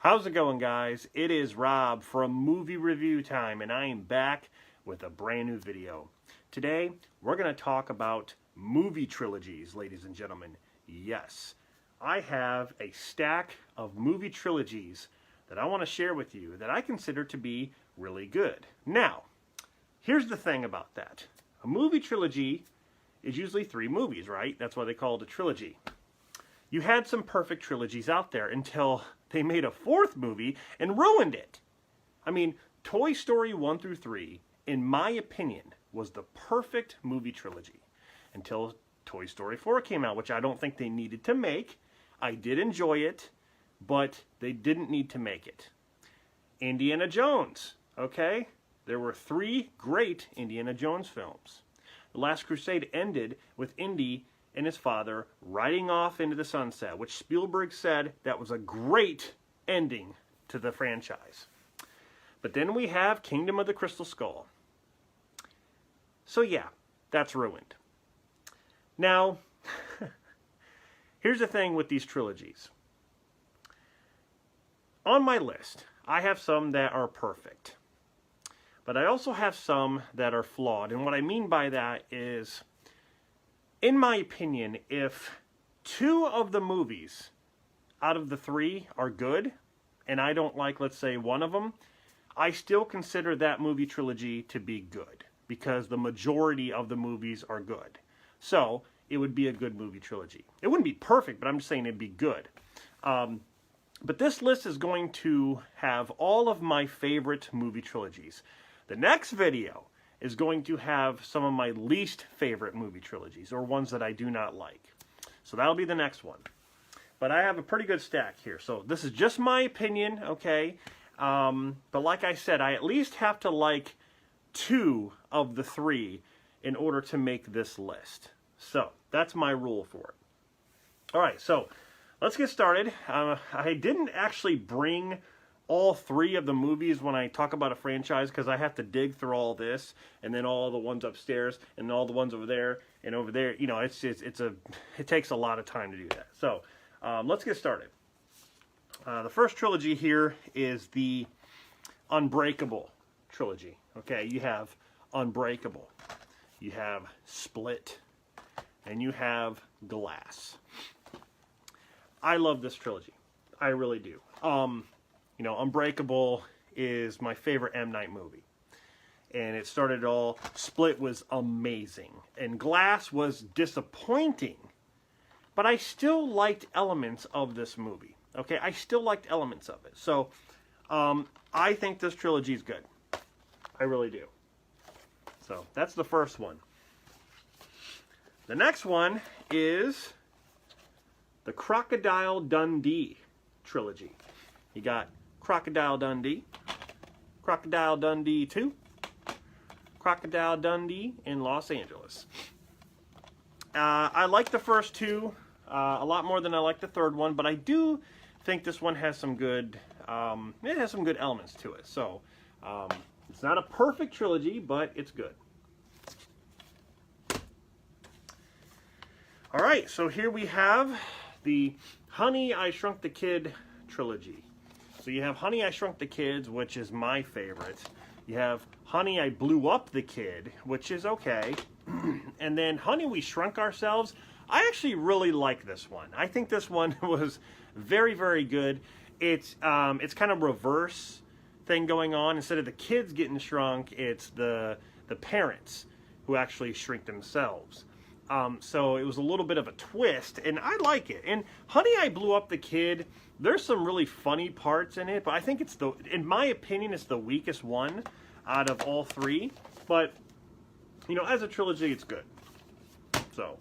How's it going, guys? It is Rob from Movie Review Time, and I am back with a brand new video. Today, we're going to talk about movie trilogies, ladies and gentlemen. Yes, I have a stack of movie trilogies that I want to share with you that I consider to be really good. Now, here's the thing about that. A movie trilogy is usually 3 movies, right? That's why they call it a trilogy. You had some perfect trilogies out there until they made a 4th movie and ruined it. I mean, Toy Story 1 through 3, in my opinion, was the perfect movie trilogy until Toy Story 4 came out, which I don't think they needed to make. I did enjoy it, but they didn't need to make it. Indiana Jones, okay? There were 3 great Indiana Jones films. The Last Crusade ended with Indy and his father riding off into the sunset, which Spielberg said that was a great ending to the franchise. But then we have Kingdom of the Crystal Skull. So yeah, that's ruined. Now, here's the thing with these trilogies. On my list, I have some that are perfect. But I also have some that are flawed. And what I mean by that is, in my opinion, if 2 of the movies out of the 3 are good, and I don't like, let's say, one of them, I still consider that movie trilogy to be good, because the majority of the movies are good. So, it would be a good movie trilogy. It wouldn't be perfect, but I'm just saying it'd be good. But this list is going to have all of my favorite movie trilogies. The next video is going to have some of my least favorite movie trilogies, or ones that I do not like. So that'll be the next one. But I have a pretty good stack here. So this is just my opinion, okay? But like I said, I at least have to like 2 of the 3 in order to make this list. So that's my rule for it. Alright, so let's get started. I didn't actually bring all 3 of the movies when I talk about a franchise, because I have to dig through all this, and then all the ones upstairs, and all the ones over there, and over there. You know, it takes a lot of time to do that. So let's get started. The first trilogy here is the Unbreakable trilogy. Okay, you have Unbreakable, you have Split, and you have Glass. I love this trilogy. I really do. You know, Unbreakable is my favorite M. Night movie. And it started it all. Split was amazing. And Glass was disappointing. But I still liked elements of this movie. Okay, I still liked elements of it. So, I think this trilogy is good. I really do. So, that's the first one. The next one is the Crocodile Dundee trilogy. You got Crocodile Dundee, Crocodile Dundee 2, Crocodile Dundee in Los Angeles. I like the first 2 a lot more than I like the third one, but I do think this one has some good, it has some good elements to it. So, it's not a perfect trilogy, but it's good. Alright, so here we have the Honey, I Shrunk the Kid trilogy. So you have Honey, I Shrunk the Kids, which is my favorite. You have Honey, I Blew Up the Kid, which is okay. And then Honey, We Shrunk Ourselves. I actually really like this one. I think this one was very, very good. It's kind of reverse thing going on. Instead of the kids getting shrunk, it's the parents who actually shrink themselves. So it was a little bit of a twist, and I like it. And Honey, I Blew Up the Kid, there's some really funny parts in it, but I think it's in my opinion, it's the weakest one out of all 3. But, you know, as a trilogy, it's good. So,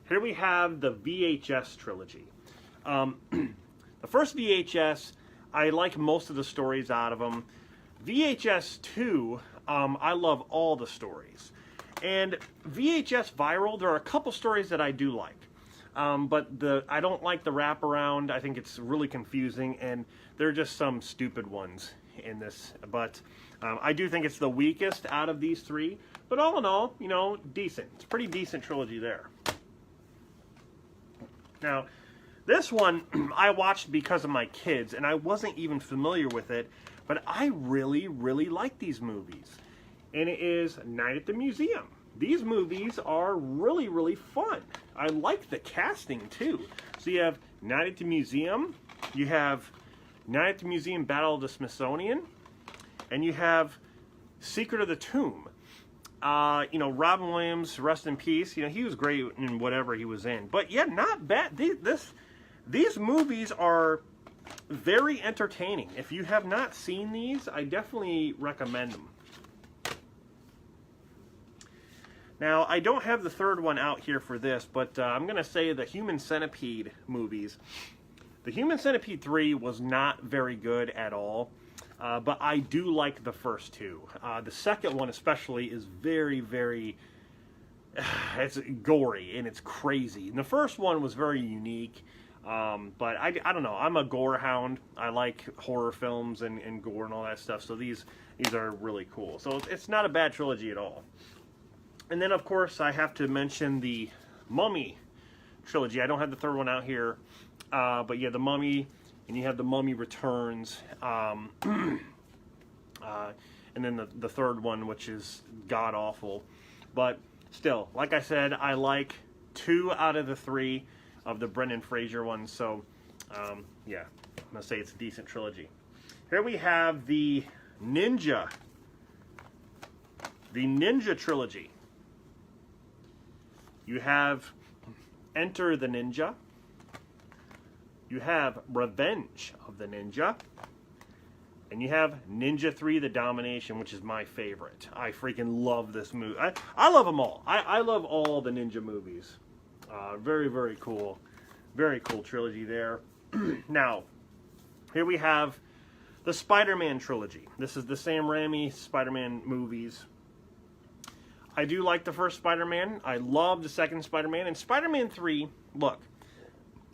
here we have the VHS trilogy. The first VHS, I like most of the stories out of them. VHS 2, I love all the stories. And VHS Viral, there are a couple stories that I do like. But I don't like the wraparound. I think it's really confusing, and there are just some stupid ones in this. But I do think it's the weakest out of these 3. But all in all, you know, decent. It's a pretty decent trilogy there. Now, This one I watched because of my kids, and I wasn't even familiar with it, but I really, really like these movies. And it is Night at the Museum. These movies are really, really fun. I like the casting, too. So you have Night at the Museum, you have Night at the Museum Battle of the Smithsonian, and you have Secret of the Tomb. You know, Robin Williams, rest in peace. You know, he was great in whatever he was in. But yeah, not bad. These movies are very entertaining. If you have not seen these, I definitely recommend them. Now, I don't have the third one out here for this, but I'm going to say the Human Centipede movies. The Human Centipede 3 was not very good at all, but I do like the first two. The second one especially is very, very... it's gory and it's crazy. And the first one was very unique. But I don't know. I'm a gore hound. I like horror films and gore and all that stuff. So these are really cool. So it's not a bad trilogy at all. And then, of course, I have to mention the Mummy trilogy. I don't have the third one out here. But yeah, the Mummy, and you have the Mummy Returns. And then the third one, which is god-awful. But still, like I said, I like 2 out of the 3 of the Brendan Fraser ones, so yeah, I'm gonna say it's a decent trilogy. Here we have the Ninja trilogy. You have Enter the Ninja, you have Revenge of the Ninja, and you have Ninja 3 The Domination, which is my favorite. I freaking love this movie. I love them all. I love all the Ninja movies. Very, very cool. Very cool trilogy there. Now, here we have the Spider-Man trilogy. This is the Sam Raimi Spider-Man movies. I do like the first Spider-Man. I love the second Spider-Man. And Spider-Man 3, look,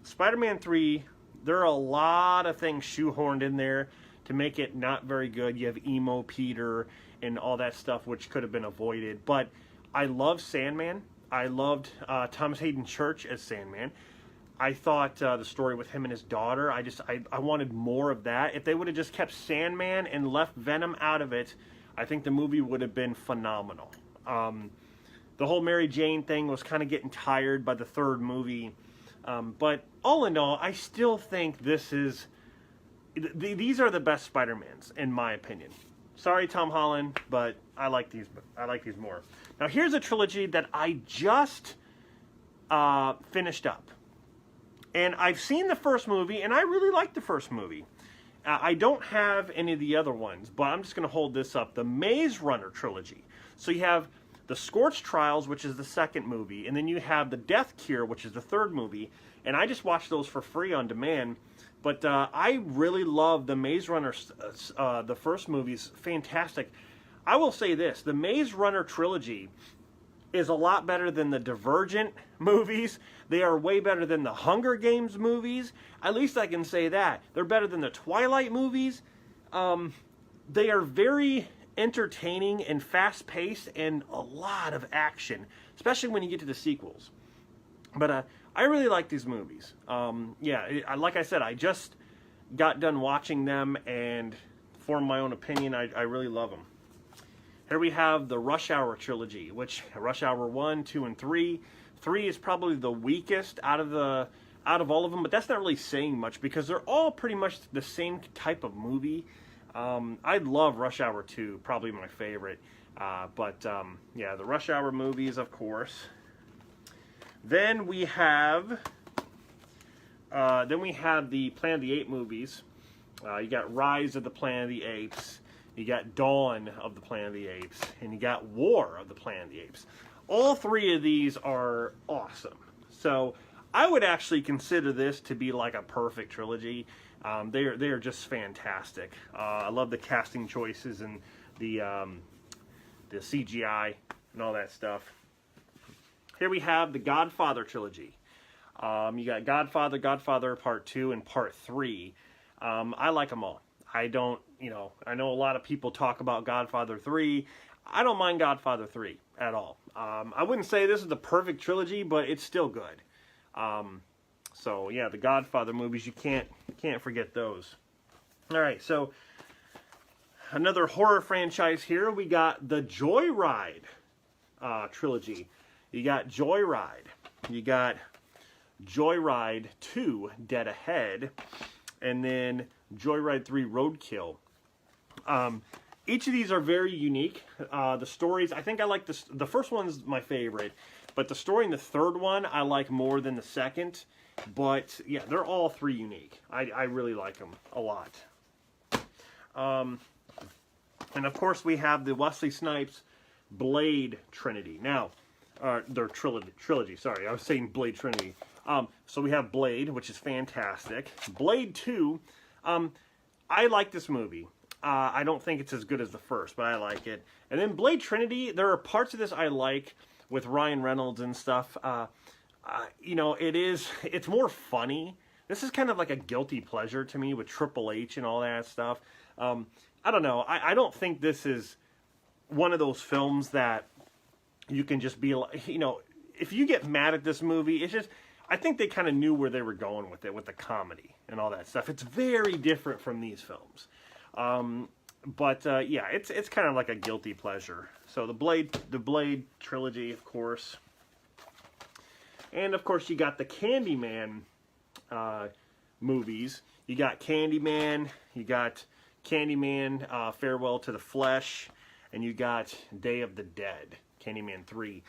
Spider-Man 3, there are a lot of things shoehorned in there to make it not very good. You have Emo Peter and all that stuff, which could have been avoided. But I love Sandman. I loved Thomas Hayden Church as Sandman. I thought the story with him and his daughter, I wanted more of that. If they would have just kept Sandman and left Venom out of it, I think the movie would have been phenomenal. The whole Mary Jane thing was kind of getting tired by the third movie. But all in all, I still think these are the best Spider-Mans, in my opinion. Sorry, Tom Holland, but I like these more. Now, here's a trilogy that I just finished up. And I've seen the first movie, and I really liked the first movie. I don't have any of the other ones, but I'm just going to hold this up. The Maze Runner trilogy. So you have the Scorched Trials, which is the second movie, and then you have the Death Cure, which is the third movie. And I just watched those for free on demand. But I really love the Maze Runner, the first movie's fantastic. I will say this, the Maze Runner trilogy is a lot better than the Divergent movies. They are way better than the Hunger Games movies. At least I can say that. They're better than the Twilight movies. They are very entertaining and fast-paced and a lot of action, especially when you get to the sequels. But I really like these movies. Yeah, like I said, I just got done watching them and formed my own opinion. I really love them. Here we have the Rush Hour trilogy, which Rush Hour 1, 2, and 3. 3 is probably the weakest out of all of them, but that's not really saying much because they're all pretty much the same type of movie. I love Rush Hour 2, probably my favorite. Yeah, the Rush Hour movies, of course. Then we have the Planet of the Apes movies. You got Rise of the Planet of the Apes. You got Dawn of the Planet of the Apes. And you got War of the Planet of the Apes. All 3 of these are awesome. So I would actually consider this to be like a perfect trilogy. They are just fantastic. I love the casting choices and the CGI and all that stuff. Here we have the Godfather trilogy. You got Godfather, Godfather Part 2, and Part 3. I like them all. I know a lot of people talk about Godfather 3. I don't mind Godfather 3 at all. I wouldn't say this is the perfect trilogy, but it's still good. So yeah, the Godfather movies, you can't forget those. All right, so another horror franchise here. We got the Joyride trilogy. You got Joyride. You got Joyride 2, Dead Ahead, and then Joyride 3, Roadkill. Each of these are very unique. The stories, I think I like the first one's my favorite, but the story in the third one I like more than the second. But yeah, they're all three unique. I really like them a lot. And of course we have the Wesley Snipes Blade Trinity. Now, their trilogy, sorry, I was saying Blade Trinity. So we have Blade, which is fantastic. Blade 2, I like this movie. I don't think it's as good as the first, but I like it. And then Blade Trinity, there are parts of this I like with Ryan Reynolds and stuff. You know, it's more funny. This is kind of like a guilty pleasure to me with Triple H and all that stuff. I don't know. I don't think this is one of those films that you can just be like, you know, if you get mad at this movie, it's just, I think they kind of knew where they were going with it, with the comedy and all that stuff. It's very different from these films. Yeah, it's kind of like a guilty pleasure. So the Blade trilogy, of course. And of course you got the Candyman movies. You got Candyman, Farewell to the Flesh, and you got Day of the Dead, Candyman 3.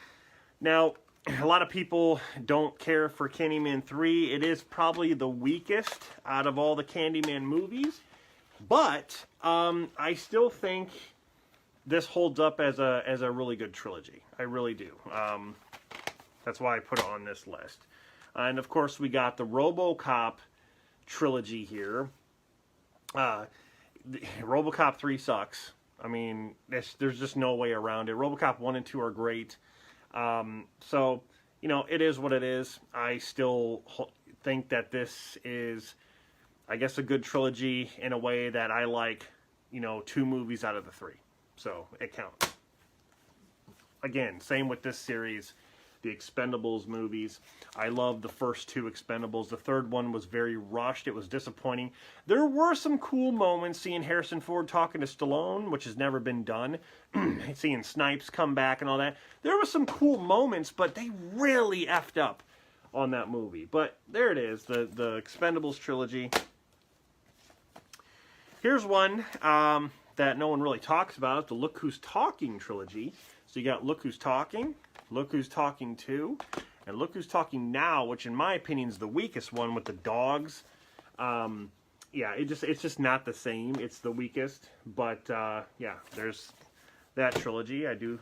Now, a lot of people don't care for Candyman 3. It is probably the weakest out of all the Candyman movies, but I still think this holds up as a really good trilogy. I really do. That's why I put it on this list. And of course, we got the RoboCop trilogy here. RoboCop 3 sucks. I mean, there's just no way around it. RoboCop 1 and 2 are great. So, you know, it is what it is. I still think that this is, I guess, a good trilogy in a way that I like, you know, 2 movies out of the 3. So, it counts. Again, same with this series. The Expendables movies. I love the first 2 Expendables. The third one was very rushed. It was disappointing. There were some cool moments seeing Harrison Ford talking to Stallone, which has never been done. Seeing Snipes come back and all that. There were some cool moments, but they really effed up on that movie. But there it is, the Expendables trilogy. Here's one that no one really talks about, the Look Who's Talking trilogy. So you got Look Who's Talking, Look Who's Talking 2, and Look Who's Talking Now, which in my opinion is the weakest one with the dogs. Yeah, it's just not the same. It's the weakest, but yeah, there's that trilogy. I do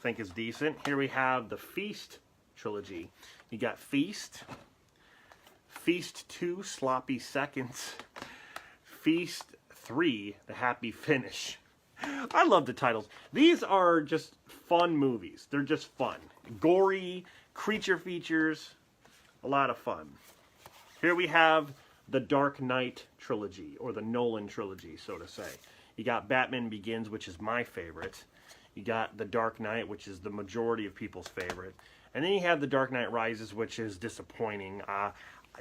think is decent. Here we have the Feast trilogy. You got Feast, Feast 2, Sloppy Seconds, Feast 3, The Happy Finish. I love the titles. These are just fun movies. They're just fun. Gory, creature features, a lot of fun. Here we have the Dark Knight trilogy, or the Nolan trilogy, so to say. You got Batman Begins, which is my favorite. You got The Dark Knight, which is the majority of people's favorite. And then you have The Dark Knight Rises, which is disappointing.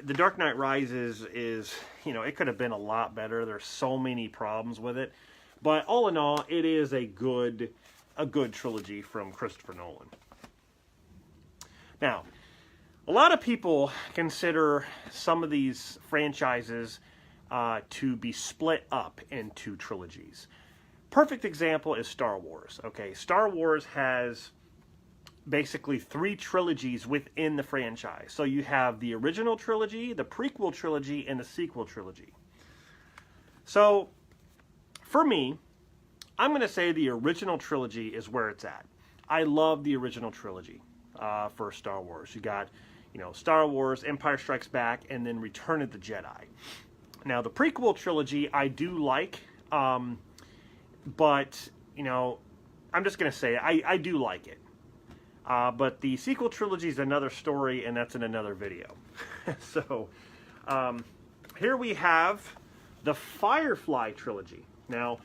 The Dark Knight Rises is, you know, it could have been a lot better. There's so many problems with it. But all in all, it is a good trilogy from Christopher Nolan. Now, a lot of people consider some of these franchises to be split up into trilogies. Perfect example is Star Wars. Okay, Star Wars has basically 3 trilogies within the franchise. So you have the original trilogy, the prequel trilogy, and the sequel trilogy. So, for me, I'm going to say the original trilogy is where it's at. I love the original trilogy for Star Wars. You got, you know, Star Wars, Empire Strikes Back, and then Return of the Jedi. Now, the prequel trilogy I do like, but, you know, I'm just going to say I do like it. But the sequel trilogy is another story, and that's in another video. So, here we have the Firefly trilogy. Now,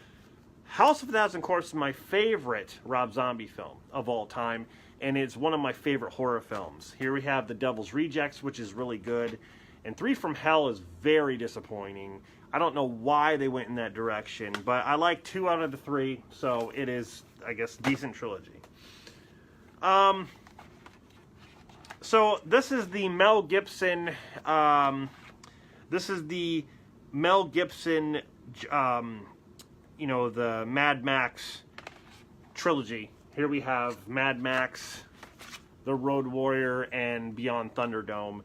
House of a Thousand Corpses is my favorite Rob Zombie film of all time. and it's one of my favorite horror films. Here we have The Devil's Rejects, which is really good, and Three from Hell is very disappointing. I don't know why they went in that direction, but I like 2 out of the 3, so it is, I guess, decent trilogy. So this is the Mel Gibson, you know, the Mad Max trilogy. Here we have Mad Max, The Road Warrior, and Beyond Thunderdome.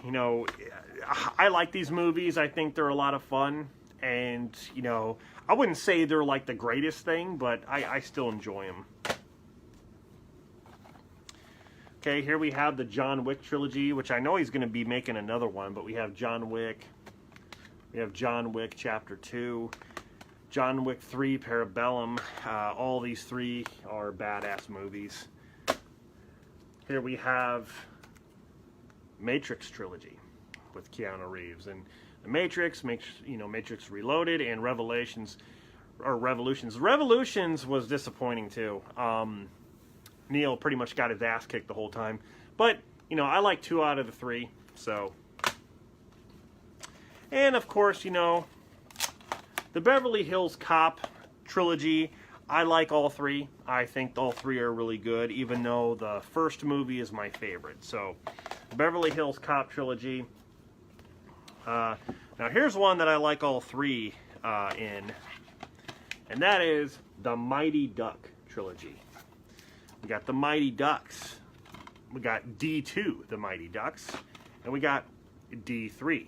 You know, I like these movies. I think they're a lot of fun. And, you know, I wouldn't say they're like the greatest thing, but I still enjoy them. Okay, here we have the John Wick trilogy, which I know he's going to be making another one, but we have John Wick. We have John Wick Chapter 2. John Wick 3, Parabellum. All these 3 are badass movies. Here we have Matrix trilogy with Keanu Reeves, and the Matrix, Matrix Reloaded, and Revolutions. Revolutions was disappointing too. Neil pretty much got his ass kicked the whole time, but you know, I like 2 out of the 3. So, and of course, you know, the Beverly Hills Cop trilogy. I like all 3. I think all 3 are really good, even though the first movie is my favorite. So, Beverly Hills Cop trilogy. Now, here's one that I like all 3 in, and that is the Mighty Duck trilogy. We got the Mighty Ducks. We got D2, the Mighty Ducks, and we got D3.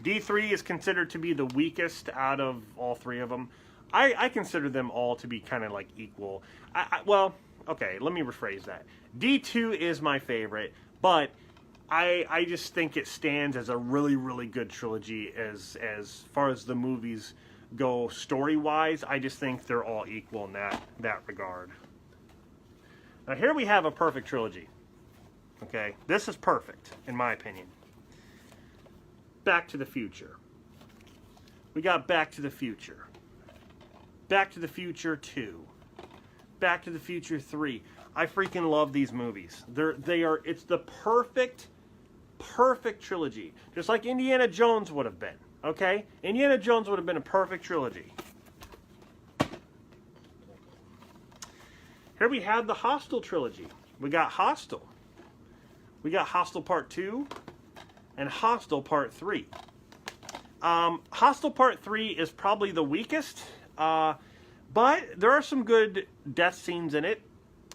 D3 is considered to be the weakest out of all 3 of them. I consider them all to be kind of like equal. Well, okay, let me rephrase that. D2 is my favorite, but I just think it stands as a really, really good trilogy as far as the movies go story-wise. I just think they're all equal in that regard. Now here we have a perfect trilogy. Okay, this is perfect, in my opinion. Back to the Future. We got Back to the Future. Back to the Future 2. Back to the Future 3. I freaking love these movies. It's the perfect trilogy. Just like Indiana Jones would have been. Okay? Indiana Jones would have been a perfect trilogy. Here we have the Hostel trilogy. We got Hostel. We got Hostel Part 2 and Hostel Part 3. Hostel Part 3 is probably the weakest, but there are some good death scenes in it.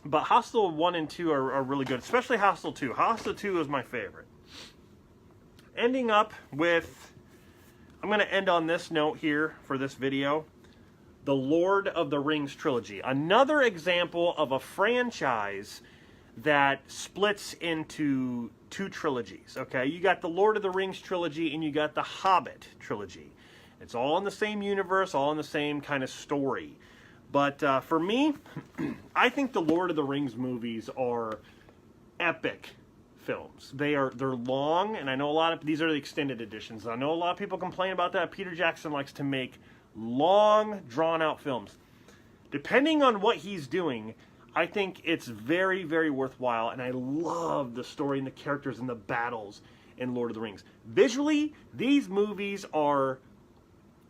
But Hostel 1 and 2 are really good, especially Hostel 2. Hostel 2 is my favorite. Ending up with, I'm going to end on this note here for this video, the Lord of the Rings trilogy. Another example of a franchise that splits into 2 trilogies, okay? You got the Lord of the Rings trilogy and you got the Hobbit trilogy. It's all in the same universe, all in the same kind of story. But for me, I think the Lord of the Rings movies are epic films. They're long, and I know these are the extended editions. I know a lot of people complain about that. Peter Jackson likes to make long, drawn-out films. Depending on what he's doing, I think it's very, very worthwhile, and I love the story and the characters and the battles in Lord of the Rings. Visually, these movies are,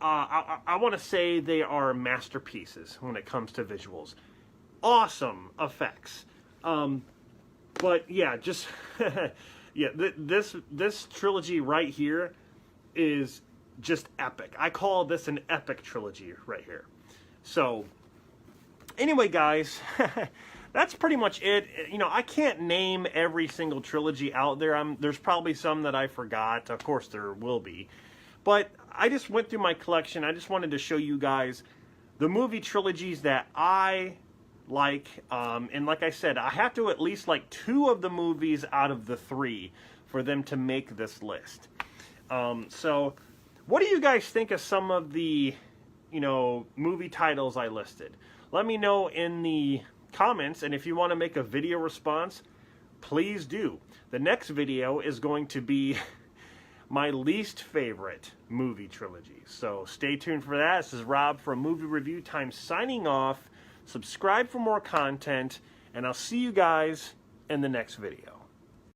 I want to say they are masterpieces when it comes to visuals. Awesome effects. But yeah, just, yeah, this trilogy right here is just epic. I call this an epic trilogy right here. So, anyway, guys, that's pretty much it. You know, I can't name every single trilogy out there. There's probably some that I forgot. Of course, there will be. But I just went through my collection. I just wanted to show you guys the movie trilogies that I like. And like I said, I have to at least like 2 of the movies out of the 3 for them to make this list. So, what do you guys think of some of the, you know, movie titles I listed? Let me know in the comments, and if you want to make a video response, please do. The next video is going to be my least favorite movie trilogy. So stay tuned for that. This is Rob from Movie Review Time signing off. subscribe for more content, and I'll see you guys in the next video.